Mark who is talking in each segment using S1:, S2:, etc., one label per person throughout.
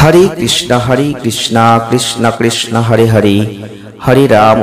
S1: हरे कृष्णा कृष्ण कृष्ण हरे हरे हरे राम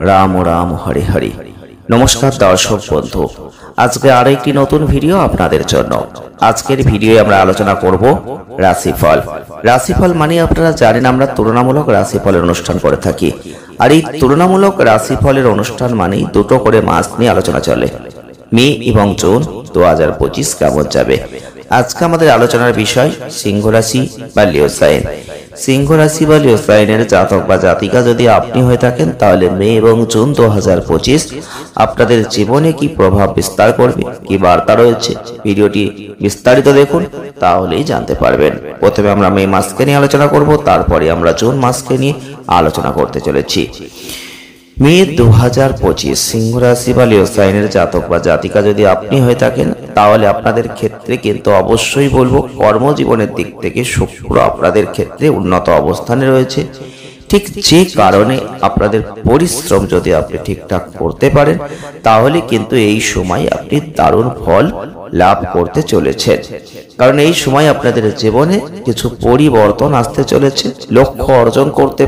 S1: राम राम हरे हरे। नमस्कार दर्शक बंधु, आज के आरो एकटी नतून भिडियो आपनादेर जन्य। आजकेर भिडियोए आमरा आलोचना करब राशिफल। राशिफल माने आपनारा जानेन आमरा तुलनामूलक राशिफलेर अनुष्ठान करे थाकि, आर एई तुलनामूलक राशिफलेर अनुष्ठान मानेई दुटो करे मास निये आलोचना चले। मे एवं जून 2025 केमन जाबे। আজকে আমাদের আলোচনার বিষয় সিংহ রাশি বা লিও সাইন। সিংহ রাশি বা লিও সাইনের জাতক বা জাতিকা যদি আপনি হয়ে থাকেন তাহলে মে এবং জুন 2025 আপনাদের জীবনে কি প্রভাব বিস্তার করবে, কি বার্তা রয়েছে, ভিডিওটি বিস্তারিত দেখুন তাহলেই জানতে পারবেন। প্রথমে আমরা মে মাসকে নিয়ে আলোচনা করব, তারপরে আমরা জুন মাসকে নিয়ে আলোচনা করতে চলেছি। मे 2025 सिंह राशि বা লিও সাইনের জাতক বা জাতিকা যদি আপনি হয়ে থাকেন তাহলে আপনাদের ক্ষেত্রে কিন্তু অবশ্যই বলবো কর্মজীবনের দিক থেকে শুক্র আপনাদের ক্ষেত্রে উন্নত অবস্থানে রয়েছে। ঠিক যে কারণে আপনাদের পরিশ্রম যদি আপনি ঠিকঠাক করতে পারেন তাহলে কিন্তু এই সময় আপনি দারুণ ফল লাভ করতে চলেছেন। কারণ এই সময় আপনাদের জীবনে কিছু পরিবর্তন আসতে চলেছে। লক্ষ্য অর্জন করতে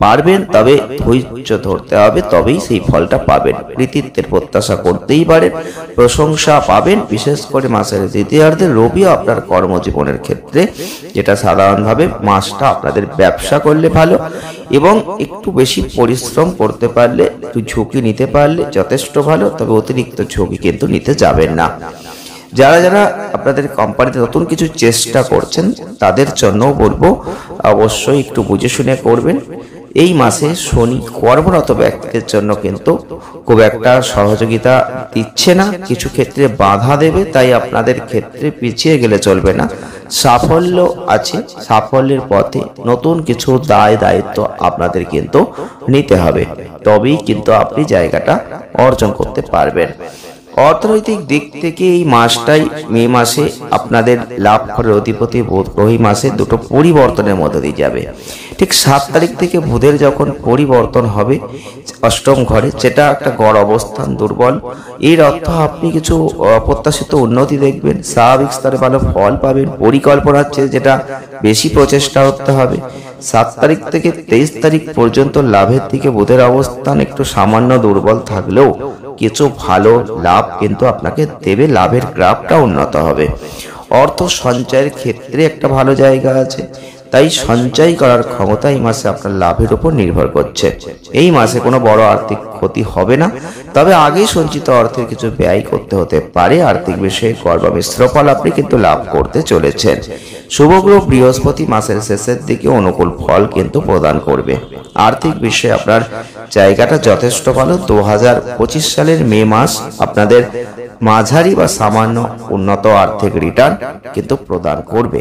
S1: পারবেন, তবে ধৈর্য ধরতে হবে, তবেই সেই ফলটা পাবেন। কৃতিত্বের প্রত্যাশা করতেই পারেন, প্রশংসা পাবেন। বিশেষ করে মাসের দ্বিতীয়ার্ধে রবি আপনার কর্মজীবনের ক্ষেত্রে, যেটা সাধারণভাবে মাসটা আপনাদের ব্যবসা করলে ভালো এবং একটু বেশি পরিশ্রম করতে পারলে, একটু ঝুঁকি নিতে পারলে যথেষ্ট ভালো, তবে অতিরিক্ত ঝুঁকি কিন্তু নিতে যাবেন না। যারা যারা আপনাদের কোম্পানিতে নতুন কিছু চেষ্টা করছেন তাদের জন্য বলবো অবশ্যই একটু বুঝে শুনে করবেন। এই মাসে শনি কর্মরত ব্যক্তিদের জন্য কিন্তু খুব একটা সহযোগিতা দিচ্ছে না, কিছু ক্ষেত্রে বাধা দেবে, তাই আপনাদের ক্ষেত্রে পিছিয়ে গেলে চলবে না। সাফল্য আছে, সাফল্যের পথে নতুন কিছু দায় দায়িত্ব আপনাদের কিন্তু নিতে হবে, তবেই কিন্তু আপনি জায়গাটা অর্জন করতে পারবেন। অর্থনৈতিক দিক থেকে এই মাসটাই মে মাসে আপনাদের লাভ করার অধিপতি বুধ গ্রহী মাসে দুটো পরিবর্তনের মধ্যে দিয়ে যাবে। ঠিক 7 তারিখ থেকে বুধের যখন পরিবর্তন হবে অষ্টম ঘরে, যেটা একটা গড় অবস্থান দুর্বল, এর অর্থ আপনি কিছু অপ্রত্যাশিত উন্নতি দেখবেন, স্বাভাবিক স্তরে ভালো ফল পাবেন। পরিকল্পনার চেয়ে যেটা বেশি প্রচেষ্টা করতে হবে। 7 তারিখ থেকে 23 তারিখ পর্যন্ত লাভের দিকে বুধের অবস্থান একটু সামান্য দুর্বল থাকলেও কিছু ভালো লাভ কিন্তু আপনাকে দেবে, লাভের গ্রাফটা উন্নত হবে। অর্থ সঞ্চয়ের ক্ষেত্রে একটা ভালো জায়গা আছে, তাই সঞ্চয় করার ক্ষমতা এই মাসে আপনার লাভের উপর নির্ভর করছে। এই মাসে কোনো বড় আর্থিক ক্ষতি হবে না, তবে আগে সঞ্চিত অর্থের কিছু ব্যয় করতে হতে পারে। আর্থিক বিষয়ে গড় বা মিশ্র ফল আপনি কিন্তু লাভ করতে চলেছেন। শুভগ্রহ বৃহস্পতি মাসের শেষের দিকে অনুকূল ফল কিন্তু প্রদান করবে। আর্থিক বিষয়ে আপনার জায়গাটা যথেষ্ট ভালো। 2025 সালের মে মাস আপনাদের মাঝারি বা সামান্য উন্নত আর্থিক রিটার্ন কিন্তু প্রদান করবে।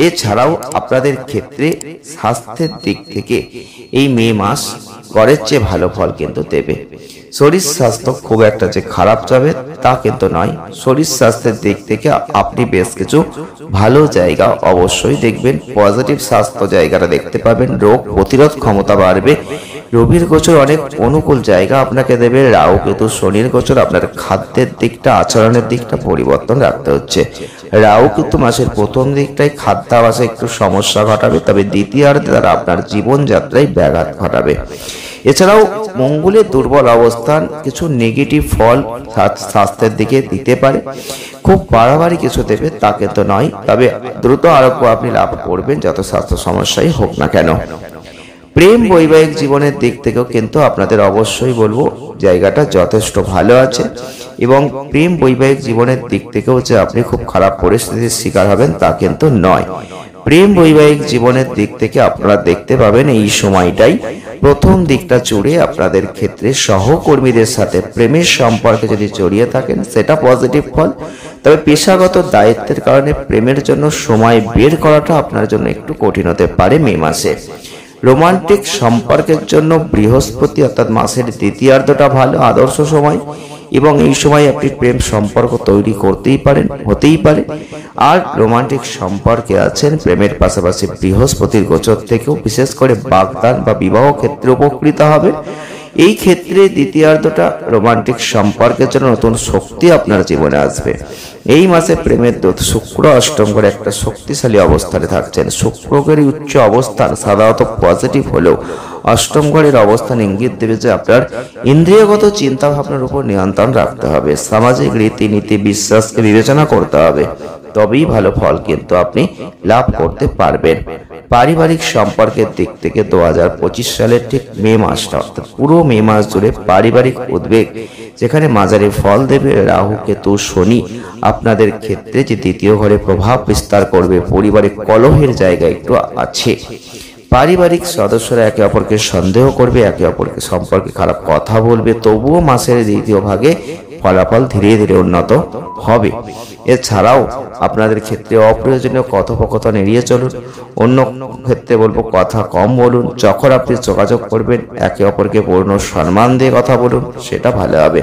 S1: এছাড়াও আপনাদের ক্ষেত্রে স্বাস্থ্যের দিক থেকে এই মে মাস গড়ের চেয়ে ভালো ফল কিন্তু দেবে। শরীর স্বাস্থ্য খুব একটা যে খারাপ যাবে তা কিন্তু নয়। শরীর স্বাস্থ্যের দিক থেকে আপনি বেশ কিছু ভালো জায়গা অবশ্যই দেখবেন। পজিটিভ স্বাস্থ্য জায়গাটা দেখতে পাবেন, রোগ প্রতিরোধ ক্ষমতা বাড়বে। রবির গোচর অনেক অনুকূল জায়গা আপনাকে দেবে। রাহু কেতু শনির গোচর আপনার খাদ্যের দিকটা, আচরণের দিকটা পরিবর্তন রাখতে হচ্ছে। রাহু কিন্তু মাসের প্রথম দিকটায় খাদ্যাভ্যাসে একটু সমস্যা ঘটাবে, তবে দ্বিতীয়ার্ধে তারা আপনার জীবনযাত্রায় ব্যাঘাত ঘটাবে। এছাড়াও মঙ্গলের দুর্বল অবস্থান কিছু নেগেটিভ ফল স্বাস্থ্যের দিকে দিতে পারে। খুব বাড়াবাড়ি কিছু দেবে তা কিন্তু নয়, তবে দ্রুত আরোগ্য আপনি লাভ করবেন যত স্বাস্থ্য সমস্যাই হোক না কেন। প্রেম বৈবাহিক জীবনের দিক থেকেও কিন্তু আপনাদের অবশ্যই বলবো জায়গাটা যথেষ্ট ভালো আছে, এবং প্রেম বৈবাহিক জীবনের দিক থেকেও যে আপনি খুব খারাপ পরিস্থিতির শিকার হবেন তা কিন্তু নয়। প্রেম বৈবাহিক জীবনের দিক থেকে আপনারা দেখতে পাবেন এই সময়টাই প্রথম দিকটা জুড়ে আপনাদের ক্ষেত্রে সহকর্মীদের সাথে প্রেমের সম্পর্কে যদি জড়িয়ে থাকেন সেটা পজিটিভ ফল, তবে পেশাগত দায়িত্বের কারণে প্রেমের জন্য সময় বের করাটা আপনার জন্য একটু কঠিন হতে পারে মে মাসে। রোমান্টিক সম্পর্কের জন্য বৃহস্পতি অর্থাৎ মাসের দ্বিতীয়ার্ধটা ভালো, আদর্শ সময়, এবং এই সময় আপনি প্রেম সম্পর্ক তৈরি করতেই পারেন, হতেই পারে। আর রোমান্টিক সম্পর্কে আছেন, প্রেমের পাশাপাশি বৃহস্পতির গোচর থেকেও বিশেষ করে বাগদান বা বিবাহ ক্ষেত্রে উপকৃত হবে। এই ক্ষেত্রে দ্বিতীয়ার্ধটা রোমান্টিক সম্পর্কের জন্য নতুন শক্তি আপনার জীবনে আসবে। এই মাসে প্রেমের দূত শুক্র অষ্টম ঘরে একটা শক্তিশালী অবস্থানে থাকছেন। শুক্রের উচ্চ অবস্থান সাধারণত পজিটিভ হলেও অষ্টম ঘরের অবস্থান ইঙ্গিত দেবে যে আপনার ইন্দ্রিয়গত চিন্তা ভাবনার উপর নিয়ন্ত্রণ রাখতে হবে। সামাজিক রীতিনীতি বিশ্বাসকে বিবেচনা করতে হবে, তবেই ভালো ফল কিন্তু আপনি লাভ করতে পারবেন। পারিবারিক সম্পর্কের দিক থেকে 2025 সালের ঠিক মে মাসটা অর্থাৎ পুরো মে মাস জুড়ে পারিবারিক উদ্বেগ যেখানে মাঝারি ফল দেবে। রাহু কেতু শনি আপনাদের ক্ষেত্রে যে দ্বিতীয় ঘরে প্রভাব বিস্তার করবে, পরিবারে কলহের জায়গা একটু আছে। পারিবারিক সদস্যরা একে অপরকে সন্দেহ করবে, একে অপরকে সম্পর্কে খারাপ কথা বলবে, তবুও মাসের দ্বিতীয় ভাগে ফলাফল ধীরে ধীরে উন্নত হবে। এছাড়াও আপনাদের ক্ষেত্রে অপ্রয়োজনীয় কথোপকথন এড়িয়ে চলুন। অন্য ক্ষেত্রে বলবো কথা কম বলুন। যখন আপনি যোগাযোগ করবেন একে অপরকে পূর্ণ সম্মান দিয়ে কথা বলুন, সেটা ভালো হবে।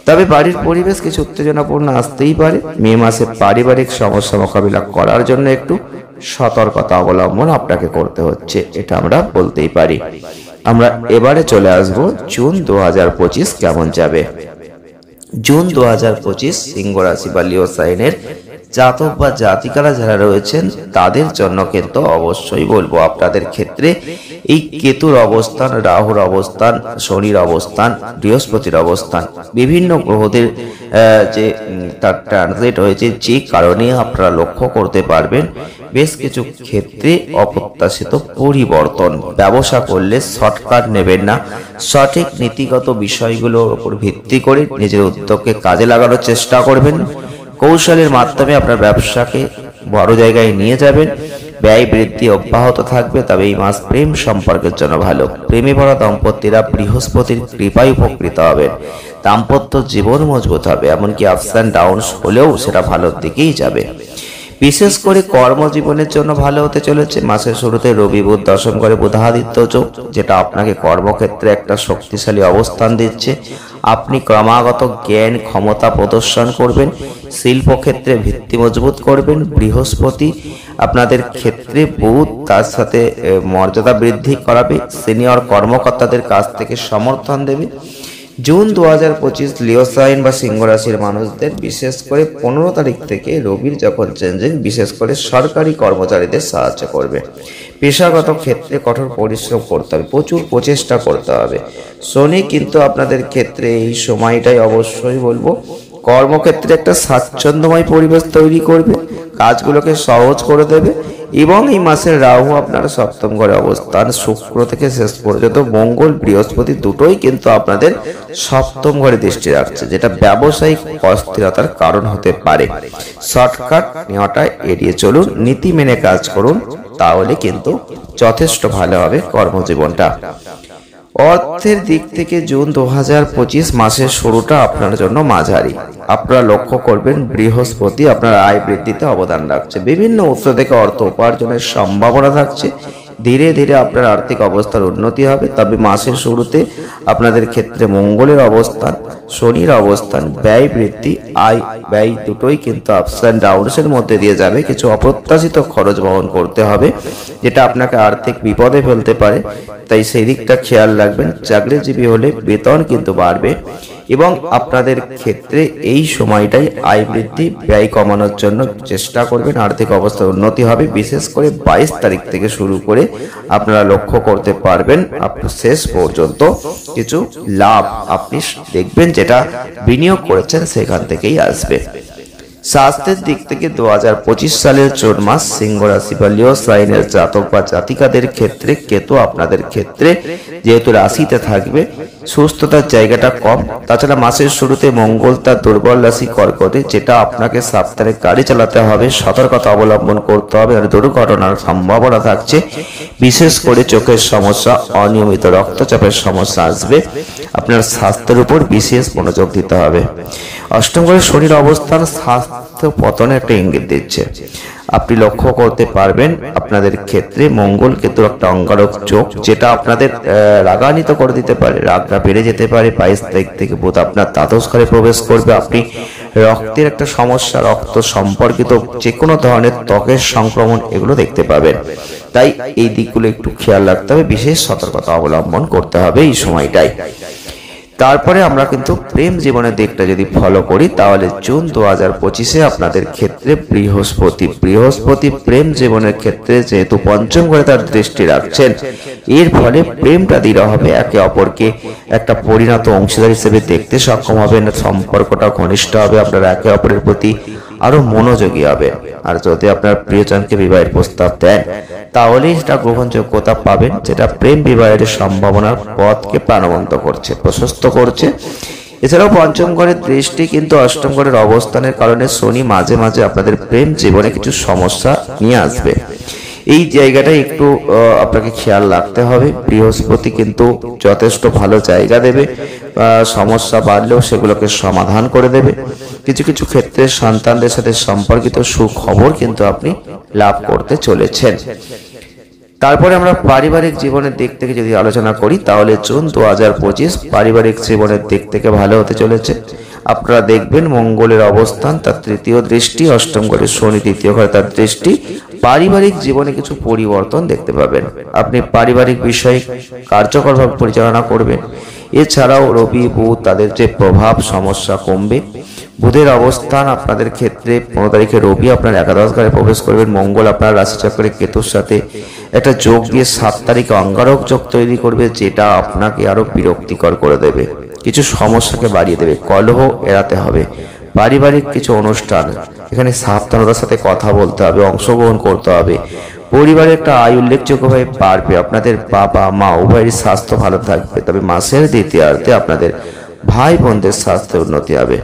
S1: তবে বাড়ির পরিবেশ কিছু উত্তেজনাপূর্ণ আসতেই পারে। মে মাসে পারিবারিক সমস্যা মোকাবিলা করার জন্য একটু সতর্কতা অবলম্বন আপনাকে করতে হচ্ছে, এটা আমরা বলতেই পারি। আমরা এবারে চলে আসব জুন 2025 কেমন যাবে। জুন 2025 সিংহ রাশি বা লিও সাইনের জাতক বা জাতিকারা যারা রয়েছেন তাদের জন্য কিন্তু অবশ্যই বলবো আপনাদের ক্ষেত্রে এই কেতুর অবস্থান, রাহুর অবস্থান, শনির অবস্থান, বৃহস্পতির অবস্থান, বিভিন্ন গ্রহদের যে তার ট্রানজিট হয়েছে, যে কারণে আপনারা লক্ষ্য করতে পারবেন বেশ কিছু ক্ষেত্রে অপ্রত্যাশিত পরিবর্তন। ব্যবসা করলে শর্টকাট নেবেন না, সঠিক নীতিগত বিষয়গুলোর উপর ভিত্তি করে নিজের উদ্যোগকে কাজে লাগানোর চেষ্টা করবেন। কৌশলের মাধ্যমে আপনার ব্যবসাকে বড় জায়গায় নিয়ে যাবেন। ব্যয় বৃদ্ধি অব্যাহত থাকবে, তবে এই মাস প্রেম সম্পর্কের জন্য ভালো। প্রেমে পড়া দম্পতিরা বৃহস্পতির কৃপায় উপকৃত হবেন। দাম্পত্য জীবন মজবুত হবে, এমনকি আপস অ্যান্ড ডাউনস হলেও সেটা ভালোর দিকেই যাবে। বিশেষ করে কর্মজীবনের জন্য ভালো হতে চলেছে। মাসের শুরুতে রবি বুধ দশম ঘরে বুধাদিত্য যোগ, যেটা আপনাকে কর্মক্ষেত্রে একটা শক্তিশালী অবস্থান দিচ্ছে। আপনি ক্রমাগত জ্ঞান ক্ষমতা প্রদর্শন করবেন, শিল্পক্ষেত্রে ভিত্তি মজবুত করবেন। বৃহস্পতি আপনাদের ক্ষেত্রে বুধ তার সাথে মর্যাদা বৃদ্ধি করাবে, সিনিয়র কর্মকর্তাদের কাছ থেকে সমর্থন দেবে। জুন 2025 লিও সাইন বা সিংহ রাশির মানুষদের বিশেষ করে 15 তারিখ থেকে রবির যখন চেঞ্জিং বিশেষ করে সরকারি কর্মচারীদের সাহায্য করবে। পেশাগত ক্ষেত্রে কঠোর পরিশ্রম করতে হবে, প্রচুর প্রচেষ্টা করতে হবে। শনি কিন্তু আপনাদের ক্ষেত্রে এই সময়টাই অবশ্যই বলবো কর্মক্ষেত্রে একটা স্বাচ্ছন্দ্যময় পরিবেশ তৈরি করবে, কাজগুলোকে সহজ করে দেবে। এবং এই মাসের রাহু আপনার সপ্তম ঘরে অবস্থান, শুক্র থেকে শেষ পর্যন্ত মঙ্গল বৃহস্পতি দুটোই কিন্তু আপনাদের সপ্তম ঘরে দৃষ্টি রাখছে, যেটা ব্যবসায়িক অস্থিরতার কারণ হতে পারে। শর্টকাট নেওয়াটা এড়িয়ে চলুন, নীতি মেনে কাজ করুন, তাহলে কিন্তু যথেষ্ট ভালো হবে কর্মজীবনটা। অর্থের দিক থেকে জুন 2025 মাসের শুরুটা আপনার জন্য মাঝারি। আপনারা লক্ষ্য করবেন বৃহস্পতি আপনার আয় বৃদ্ধিতে অবদান রাখছে, বিভিন্ন উৎস থেকে অর্থ উপার্জনের সম্ভাবনা থাকছে। ধীরে ধীরে আপনার আর্থিক অবস্থার উন্নতি হবে। তবে মাসের শুরুতে আপনাদের ক্ষেত্রে মঙ্গলের অবস্থান, শনির অবস্থান, ব্যয় বৃদ্ধি, আয় ব্যয় দুটোই কিন্তু আপস অ্যান্ড ডাউনসের মধ্যে দিয়ে যাবে। কিছু অপ্রত্যাশিত খরচ বহন করতে হবে, যেটা আপনাকে আর্থিক বিপদে ফেলতে পারে, তাই সেই দিকটা খেয়াল রাখবেন। চাকরিজীবী হলে বেতন কিন্তু বাড়বে এবং আপনাদের ক্ষেত্রে এই সময়টাই আয় বৃদ্ধি ব্যয় কমানোর জন্য চেষ্টা করবেন। আর্থিক অবস্থার উন্নতি হবে। বিশেষ করে 22 তারিখ থেকে শুরু করে আপনারা লক্ষ্য করতে পারবেন আপনার শেষ পর্যন্ত কিছু লাভ আপনি দেখবেন, যেটা বিনিয়োগ করেছেন সেখান থেকেই আসবে। স্বাস্থ্যের দিক থেকে 2025 সালের জুন মাস সিংহ রাশি বা লিও সাইনের জাতক বা জাতিকাদের ক্ষেত্রে কেতু আপনাদের ক্ষেত্রে যেহেতু রাশিতে থাকবে, সুস্থতার জায়গাটা কম। তাছাড়া মাসের শুরুতে মঙ্গল তার দুর্বল রাশি কর্কটে, যেটা আপনাকে সাবধানে গাড়ি চালাতে হবে, সতর্কতা অবলম্বন করতে হবে, আর দুর্ঘটনার সম্ভাবনা থাকছে। বিশেষ করে চোখের সমস্যা, অনিয়মিত রক্তচাপের সমস্যা আসবে। আপনার স্বাস্থ্যের উপর বিশেষ মনোযোগ দিতে হবে। অষ্টম ঘরে শনির অবস্থান স্বাস্থ্য পতনে একটা ইঙ্গিত দিচ্ছে। আপনি লক্ষ্য করতে পারবেন আপনাদের ক্ষেত্রে মঙ্গল কেতু একটা অঙ্গারক যোগ, যেটা আপনাদের রাগান্বিত করে দিতে পারে, রাগটা বেড়ে যেতে পারে। 22 তারিখ থেকে বুধ আপনার দ্বাদশ ঘরে প্রবেশ করবে। আপনি রক্তের একটা সমস্যা, রক্ত সম্পর্কিত যে কোনো ধরনের ত্বকের সংক্রমণ এগুলো দেখতে পাবেন। তাই এই দিকগুলো একটু খেয়াল রাখতে হবে, বিশেষ সতর্কতা অবলম্বন করতে হবে এই সময়টায়। তারপরে আমরা কিন্তু প্রেম জীবনের দিকটা যদি ফলো করি, তাহলে জুন 2025-এ আপনাদের ক্ষেত্রে বৃহস্পতি প্রেম জীবনের ক্ষেত্রে যেহেতু পঞ্চম ঘরে তার দৃষ্টি রাখছেন, এর ফলে প্রেমটা দৃঢ় হবে, একে অপরকে একটা পরিণত অংশীদার হিসেবে দেখতে সক্ষম হবেন, সম্পর্কটা ঘনিষ্ঠ হবে, আপনারা একে অপরের প্রতি আরো মনোযোগী হবে। আর যদি আপনার প্রিয়জনকে বিবাহের প্রস্তাব দেন, তাহলেই সেটা গ্রহণযোগ্যতা পাবেন, যেটা প্রেম বিবাহের সম্ভাবনার পথকে প্রাণবন্ত করছে, প্রশস্ত করছে। এছাড়াও পঞ্চম ঘরের দৃষ্টি কিন্তু অষ্টম ঘরের অবস্থানের কারণে শনি মাঝে মাঝে আপনাদের প্রেম জীবনে কিছু সমস্যা নিয়ে আসবে। এই জায়গাটা একটু আপনাকে খেয়াল রাখতে হবে। বৃহস্পতি কিন্তু যথেষ্ট ভালো জায়গা দেবে, সমস্যা বাড়লেও সেগুলোকে সমাধান করে দেবে। কিছু কিছু ক্ষেত্রে সন্তানদের সাথে সম্পর্কিত সুখবর কিন্তু আপনি লাভ করতে চলেছেন। তারপরে আমরা পারিবারিক জীবনের দিক থেকে যদি আলোচনা করি, তাহলে জুন 2025 পারিবারিক জীবনের দিক থেকে ভালো হতে চলেছে। আপনারা দেখবেন মঙ্গলের অবস্থান, তার তৃতীয় দৃষ্টি, অষ্টম ঘরে শনি তৃতীয় ঘরে তার দৃষ্টি, পারিবারিক জীবনে কিছু পরিবর্তন দেখতে পাবেন। আপনি পারিবারিক বিষয়ে কার্যকরভাবে পরিচালনা করবেন। এছাড়াও রবি বুধ তাদের যে প্রভাব, সমস্যা কমবে। বুধের অবস্থান আপনাদের ক্ষেত্রে 15 তারিখে রবি আপনার একাদশ ঘরে প্রবেশ করবেন, মঙ্গল আপনার রাশিচক্রে কেতুর সাথে একটা যোগ দিয়ে 7 তারিখে অঙ্গারক যোগ তৈরি করবে, যেটা আপনাকে আরো বিরক্তিকর করে দেবে, কিছু সমস্যাকে বাড়িয়ে দেবে। কলহ এড়াতে হবে। পারিবারিক কিছু অনুষ্ঠান, এখানে সাবধানতার সাথে কথা বলতে হবে, অংশগ্রহণ করতে হবে। পরিবারের একটা আয় উল্লেখযোগ্যভাবে বাড়বে, আপনাদের বাবা মা উভয়েরই স্বাস্থ্য ভালো থাকবে। তবে মাসের দ্বিতীয়ার্ধে আপনাদের ভাই বোনদের স্বাস্থ্যের উন্নতি হবে,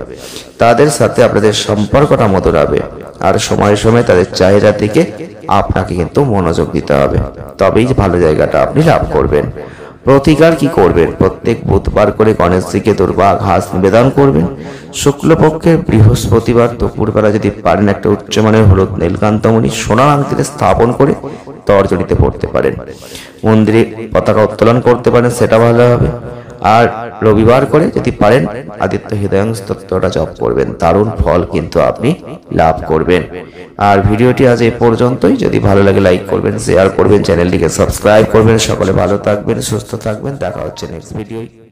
S1: তাদের সাথে আপনাদের সম্পর্কটা মধুর হবে। আর সময়ে সময়ে তাদের চাহিদার দিকে আপনাকে কিন্তু মনোযোগ দিতে হবে, তবেই ভালো জায়গাটা আপনি লাভ করবেন। প্রতিকার কি করবেন? প্রত্যেক বুধবার করে গণেশজিকে দুর্বা ঘাস নিবেদন করবেন। শুক্লপক্ষের বৃহস্পতিবার দুপুরবেলা যদি পারেন একটা উচ্চমানের হলুদ নীলকান্তমণি সোনার আংটিতে স্থাপন করে তর্জনীতে পড়তে পারেন। মন্দিরে পতাকা উত্তোলন করতে পারেন, সেটা ভালো হবে। আর রবিবার করে যদি পারেন আদিত্য হৃদয়াং স্তোত্রটা জপ করবেন, দারুণ ফল কিন্তু আপনি লাভ করবেন। আর ভিডিওটি আজ এই পর্যন্তই। যদি ভালো লাগে লাইক করবেন, শেয়ার করবেন, চ্যানেলটিকে সাবস্ক্রাইব করবেন। সকলে ভালো থাকবেন, সুস্থ থাকবেন। দেখা হচ্ছে নেক্সট ভিডিওয়।